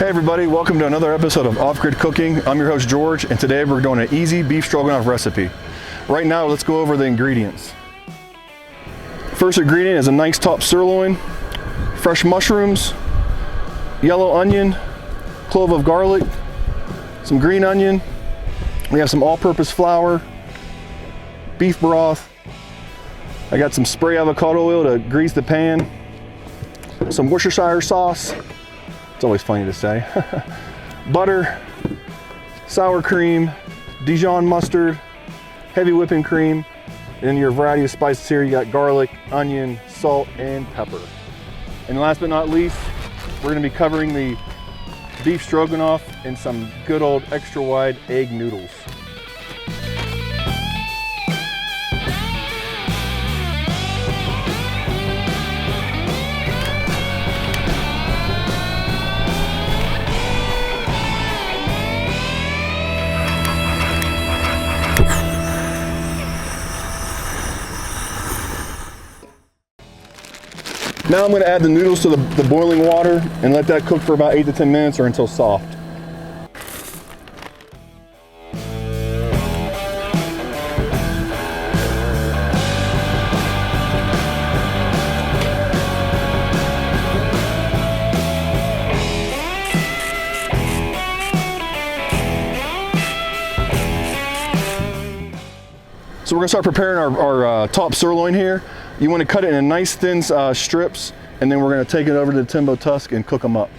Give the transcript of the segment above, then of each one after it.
Hey everybody, welcome to another episode of Off Grid Cooking. I'm your host George, and today we're doing an easy beef stroganoff recipe. Right now, let's go over the ingredients. First ingredient is a nice top sirloin, fresh mushrooms, yellow onion, clove of garlic, some green onion. We have some all-purpose flour, beef broth. I got some spray avocado oil to grease the pan, some Worcestershire sauce. It's always funny to say. Butter, sour cream, Dijon mustard, heavy whipping cream, and your variety of spices here. You got garlic, onion, salt, and pepper. And last but not least, we're gonna be covering the beef stroganoff in some good old extra wide egg noodles. Now I'm going to add the noodles to the boiling water and let that cook for about 8 to 10 minutes or until soft. So we're going to start preparing our top sirloin here. You want to cut it in nice thin strips, and then we're going to take it over to the timbo tusk and cook them up.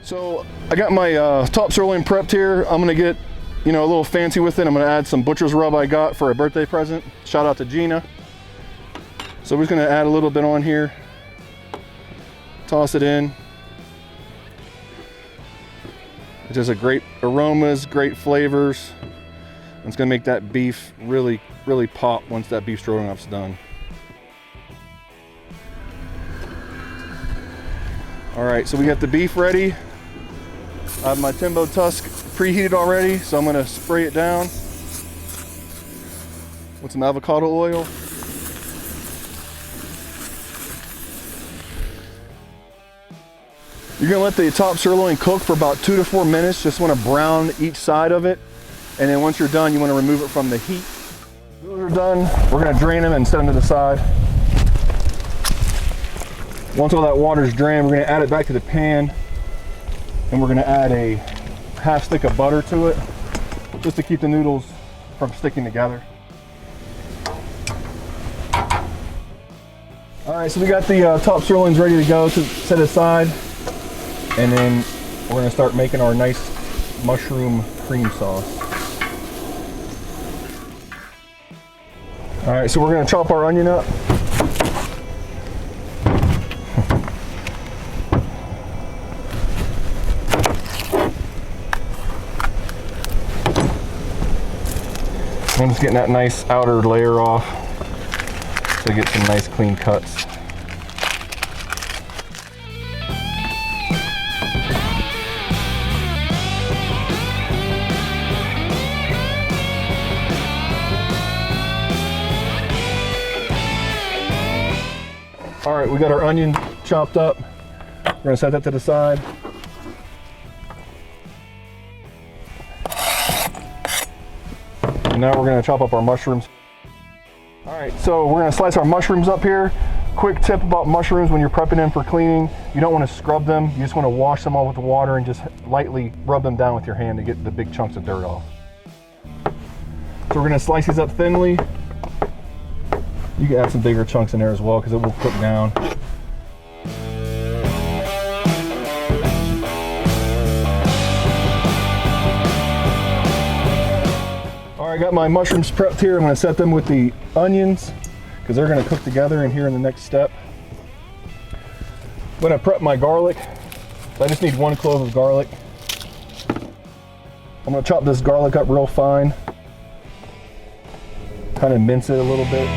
So I got my top sirloin prepped here. I'm going to get a little fancy with it. I'm gonna add some butcher's rub I got for a birthday present. Shout out to Gina. So we're just gonna add a little bit on here. Toss it in. It's just a great aromas, great flavors. It's gonna make that beef really, really pop once that beef stroganoff's done. All right, so we got the beef ready. I have my timbo tusk preheated already, so I'm gonna spray it down with some avocado oil. You're gonna let the top sirloin cook for about 2 to 4 minutes. Just wanna brown each side of it. And then once you're done, you wanna remove it from the heat. Those are done, we're gonna drain them and set them to the side. Once all that water's drained, we're gonna add it back to the pan. And we're gonna add a half stick of butter to it, just to keep the noodles from sticking together. All right, so we got the top sirloins ready to go to set aside. And then we're gonna start making our nice mushroom cream sauce. All right, so we're gonna chop our onion up. I'm just getting that nice outer layer off so I get some nice clean cuts. All right, we got our onion chopped up. We're gonna set that to the side. And now we're gonna chop up our mushrooms. All right, so we're gonna slice our mushrooms up here. Quick tip about mushrooms when you're prepping them for cleaning, you don't wanna scrub them. You just wanna wash them off with the water and just lightly rub them down with your hand to get the big chunks of dirt off. So we're gonna slice these up thinly. You can add some bigger chunks in there as well because it will cook down. I got my mushrooms prepped here. I'm going to set them with the onions because they're going to cook together in here in the next step. I'm going to prep my garlic. I just need 1 clove of garlic. I'm going to chop this garlic up real fine. Kind of mince it a little bit.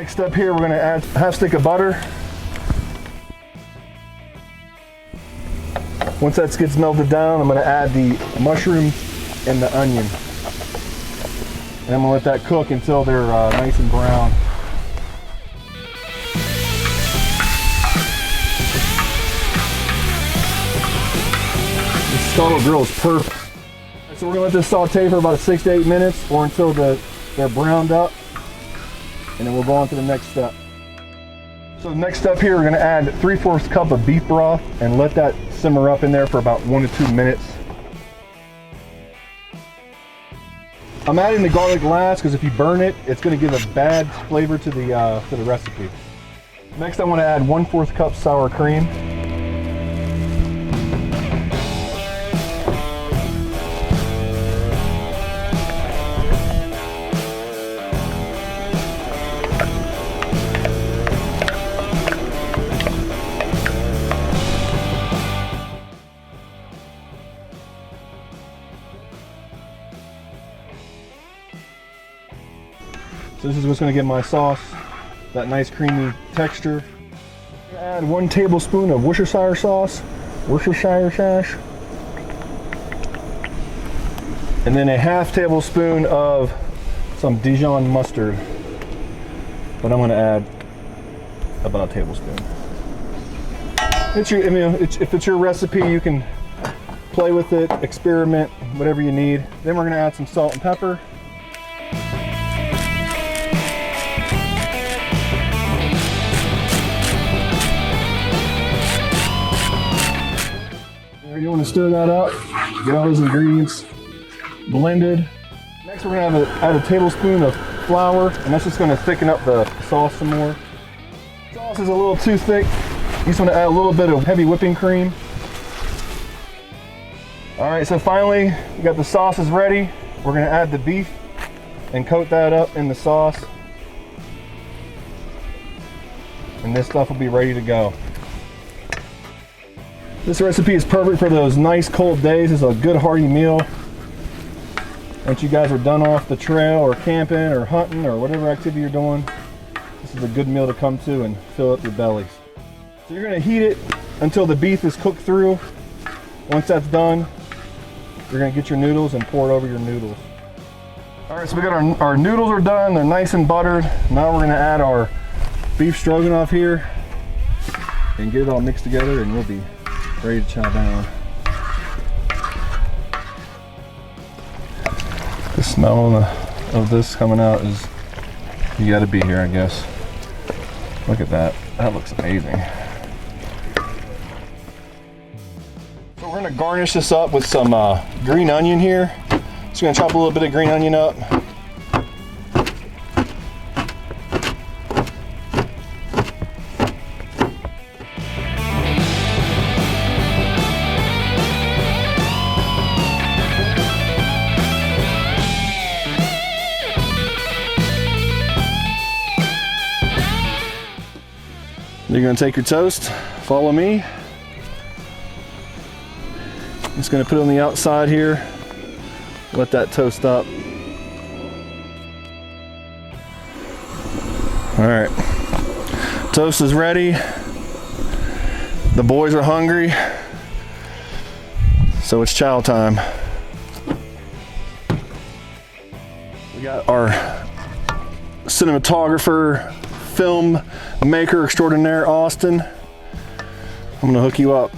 Next step here, we're gonna add a half stick of butter. Once that gets melted down, I'm gonna add the mushroom and the onion. And I'm gonna let that cook until they're nice and brown. The scallop grill is perfect. So we're gonna let this saute for about 6 to 8 minutes or until they're browned up. And then we'll go on to the next step. So the next step here, we're gonna add 3/4 cup of beef broth and let that simmer up in there for about 1 to 2 minutes. I'm adding the garlic last because if you burn it, it's gonna give a bad flavor to the recipe. Next, I wanna add 1/4 cup sour cream. So this is what's going to give my sauce that nice creamy texture. I'm going to add 1 tablespoon of Worcestershire sauce, and then a half tablespoon of some Dijon mustard. But I'm going to add about a tablespoon. If it's your recipe, you can play with it, experiment, whatever you need. Then we're going to add some salt and pepper. You want to stir that up, get all those ingredients blended. Next we're going to add a tablespoon of flour, and that's just going to thicken up the sauce some more. The sauce is a little too thick. You just want to add a little bit of heavy whipping cream. Alright, so finally we got the sauces ready. We're going to add the beef and coat that up in the sauce. And this stuff will be ready to go. This recipe is perfect for those nice cold days. It's a good hearty meal. Once you guys are done off the trail or camping or hunting or whatever activity you're doing, this is a good meal to come to and fill up your bellies. So you're going to heat it until the beef is cooked through. Once that's done, you're going to get your noodles and pour it over your noodles. Alright, so we got our noodles are done. They're nice and buttered. Now we're going to add our beef stroganoff here and get it all mixed together, and we'll be ready to chow down. The smell of this coming out is, you gotta be here, I guess. Look at that. That looks amazing. So we're gonna garnish this up with some green onion here. Just gonna chop a little bit of green onion up. You're going to take your toast, follow me. Just going to put it on the outside here, let that toast up. Alright, toast is ready. The boys are hungry, so it's chow time. We got our cinematographer, film maker extraordinaire, Austin. I'm gonna hook you up.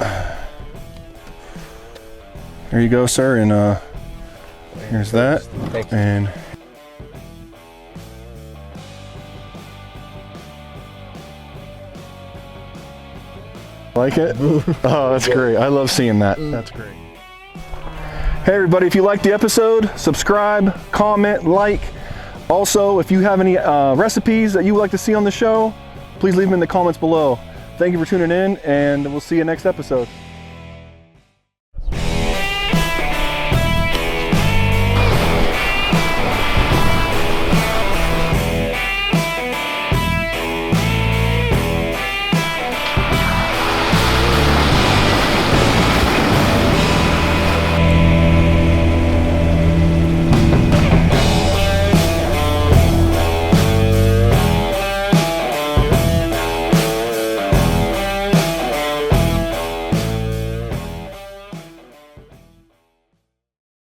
There you go, sir, and here's that. Thank you. And like it? Oh, that's great. I love seeing that. That's great. Hey everybody, if you liked the episode, subscribe, comment, like. Also, if you have any recipes that you would like to see on the show, please leave them in the comments below. Thank you for tuning in, and we'll see you next episode.